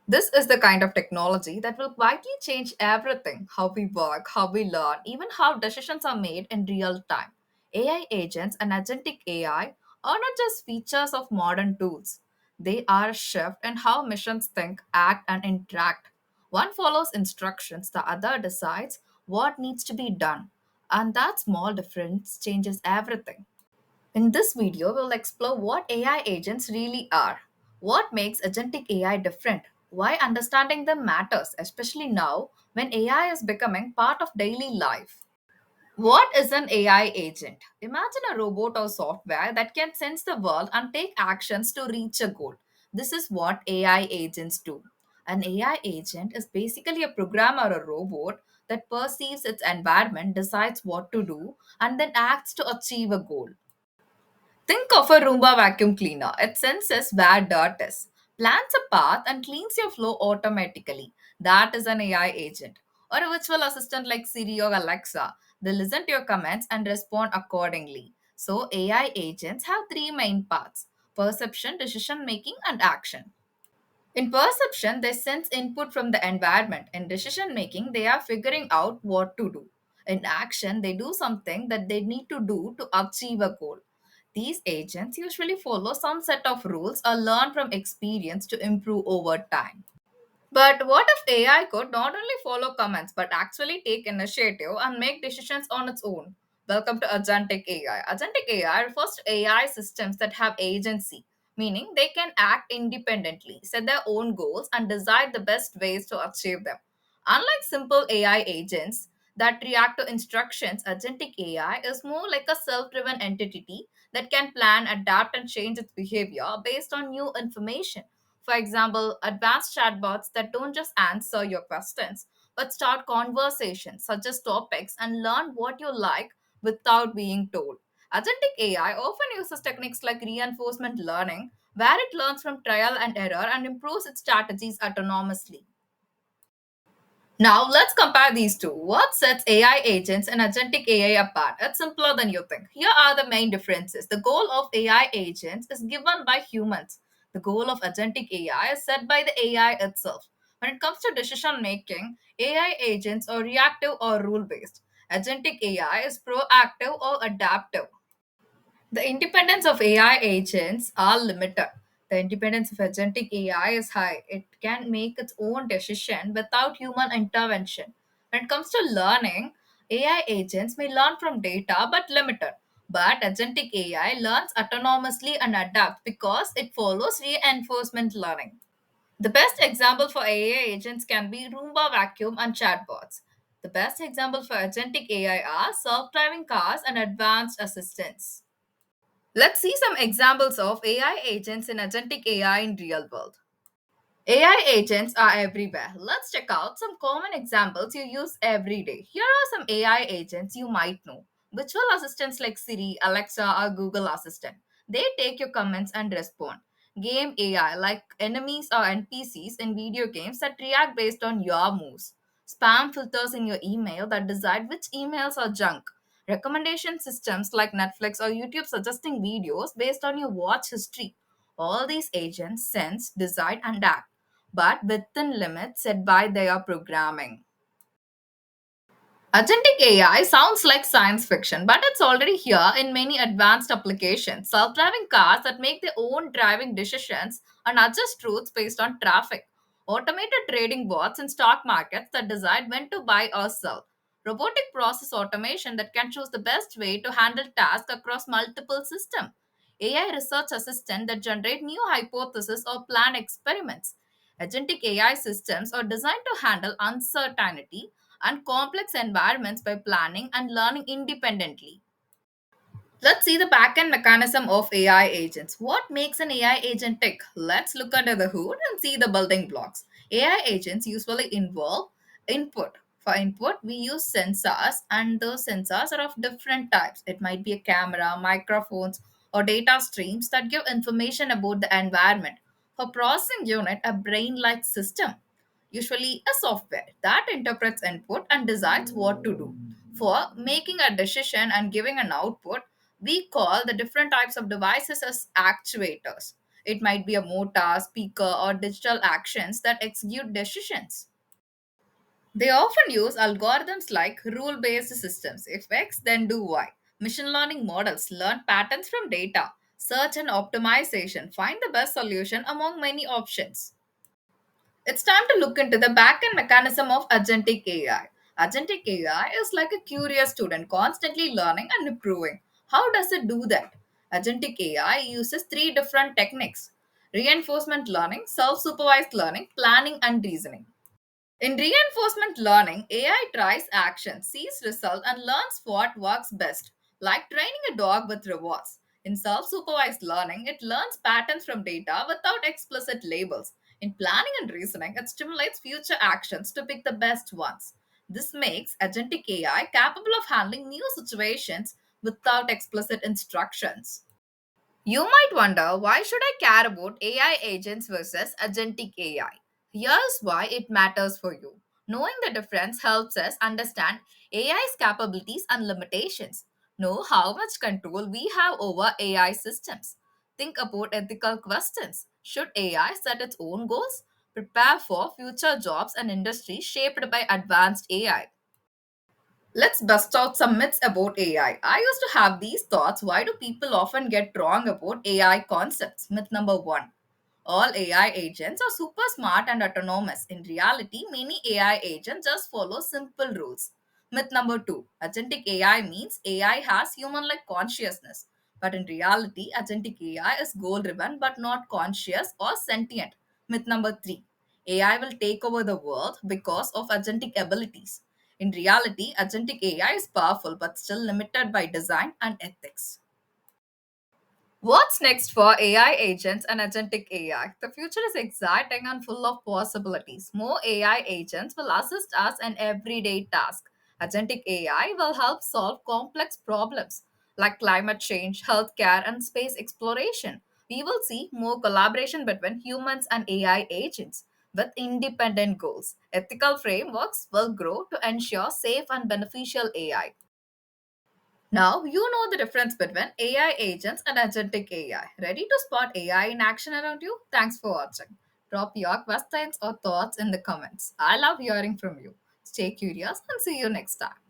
This is the kind of technology that will quietly change everything: how we work, how we learn, even how decisions are made in real time. AI agents and agentic AI are not just features of modern tools, they are a shift in how machines think, act, and interact. One follows instructions, the other decides what needs to be done. And that small difference changes everything. In this video, we'll explore what AI agents really are, what makes agentic AI different, why understanding them matters, especially now when AI is becoming part of daily life. What is an AI agent? Imagine a robot or software that can sense the world and take actions to reach a goal. This is what AI agents do. An AI agent is basically a program or a robot that perceives its environment, decides what to do, and then acts to achieve a goal. Think of a Roomba vacuum cleaner. It senses where dirt is, plans a path, and cleans your floor automatically. That is an AI agent. Or a virtual assistant like Siri or Alexa. They listen to your comments and respond accordingly. So, AI agents have three main parts: perception, decision making, and action. In perception, they sense input from the environment. In decision making, they are figuring out what to do. In action, they do something that they need to do to achieve a goal. These agents usually follow some set of rules or learn from experience to improve over time. But what if AI could not only follow commands but actually take initiative and make decisions on its own? Welcome to Agentic AI. Agentic AI refers to AI systems that have agency, meaning they can act independently, set their own goals, and decide the best ways to achieve them. Unlike simple AI agents that react to instructions, Agentic AI is more like a self driven entity that can plan, adapt, and change its behavior based on new information. For example, advanced chatbots that don't just answer your questions, but start conversations, suggest topics, and learn what you like without being told. Agentic AI often uses techniques like reinforcement learning, where it learns from trial and error and improves its strategies autonomously. Now, let's compare these two. What sets AI agents and agentic AI apart? It's simpler than you think. Here are the main differences. The goal of AI agents is given by humans. The goal of agentic AI is set by the AI itself. When it comes to decision making, AI agents are reactive or rule based. Agentic AI is proactive or adaptive. The independence of AI agents are limited. The independence of agentic AI is high. It can make its own decision without human intervention. When it comes to learning, AI agents may learn from data but limited. But agentic AI learns autonomously and adapts because it follows reinforcement learning. The best example for AI agents can be Roomba vacuum and chatbots. The best example for agentic AI are self-driving cars and advanced assistants. Let's see some examples of AI agents in agentic AI in real world. AI agents are everywhere. Let's check out some common examples you use every day. Here are some AI agents you might know. Virtual assistants like Siri, Alexa, or Google Assistant. They take your comments and respond. Game AI like enemies or NPCs in video games that react based on your moves. Spam filters in your email that decide which emails are junk. Recommendation systems like Netflix or YouTube suggesting videos based on your watch history. All these agents sense, decide, and act, but within limits set by their programming. Agentic AI sounds like science fiction, but it's already here in many advanced applications. Self driving cars that make their own driving decisions and adjust routes based on traffic. Automated trading bots in stock markets that decide when to buy or sell. Robotic process automation that can choose the best way to handle tasks across multiple systems. AI research assistant that generate new hypotheses or plan experiments. Agentic AI systems are designed to handle uncertainty and complex environments by planning and learning independently. Let's see the backend mechanism of AI agents. What makes an AI agent tick? Let's look under the hood and see the building blocks. AI agents usually involve input. For input, we use sensors, and those sensors are of different types. It might be a camera, microphones, or data streams that give information about the environment. For processing unit, a brain-like system, usually a software that interprets input and decides what to do. For making a decision and giving an output, we call the different types of devices as actuators. It might be a motor, speaker, or digital actions that execute decisions. They often use algorithms like rule based systems. If X, then do Y. Machine learning models learn patterns from data, search and optimization, find the best solution among many options. It's time to look into the backend mechanism of agentic AI. Agentic AI is like a curious student constantly learning and improving. How does it do that? Agentic AI uses three different techniques: reinforcement learning, self supervised learning, planning, and reasoning. In reinforcement learning, AI tries action, sees result, and learns what works best, like training a dog with rewards. In self supervised learning, it learns patterns from data without explicit labels. In planning and reasoning, it stimulates future actions to pick the best ones. This makes agentic AI capable of handling new situations without explicit instructions. You might wonder, why should I care about AI agents versus agentic AI? Here's why it matters for you. Knowing the difference helps us understand AI's capabilities and limitations. Know how much control we have over AI systems. Think about ethical questions. Should AI set its own goals? Prepare for future jobs and industries shaped by advanced AI. Let's bust out some myths about AI. I used to have these thoughts. Why do people often get wrong about AI concepts? Myth number one: all AI agents are super smart and autonomous. In reality, many AI agents just follow simple rules. Myth number two: agentic AI means AI has human like consciousness. But in reality, agentic AI is goal driven but not conscious or sentient. Myth number three: AI will take over the world because of agentic abilities. In reality, agentic AI is powerful but still limited by design and ethics. What's next for AI agents and agentic AI? The future is exciting and full of possibilities. More AI agents will assist us in everyday tasks. Agentic AI will help solve complex problems like climate change, healthcare, and space exploration. We will see more collaboration between humans and AI agents with independent goals. Ethical frameworks will grow to ensure safe and beneficial AI. Now you know the difference between AI agents and agentic AI. Ready to spot AI in action around you? Thanks for watching. Drop your questions or thoughts in the comments. I love hearing from you. Stay curious and see you next time.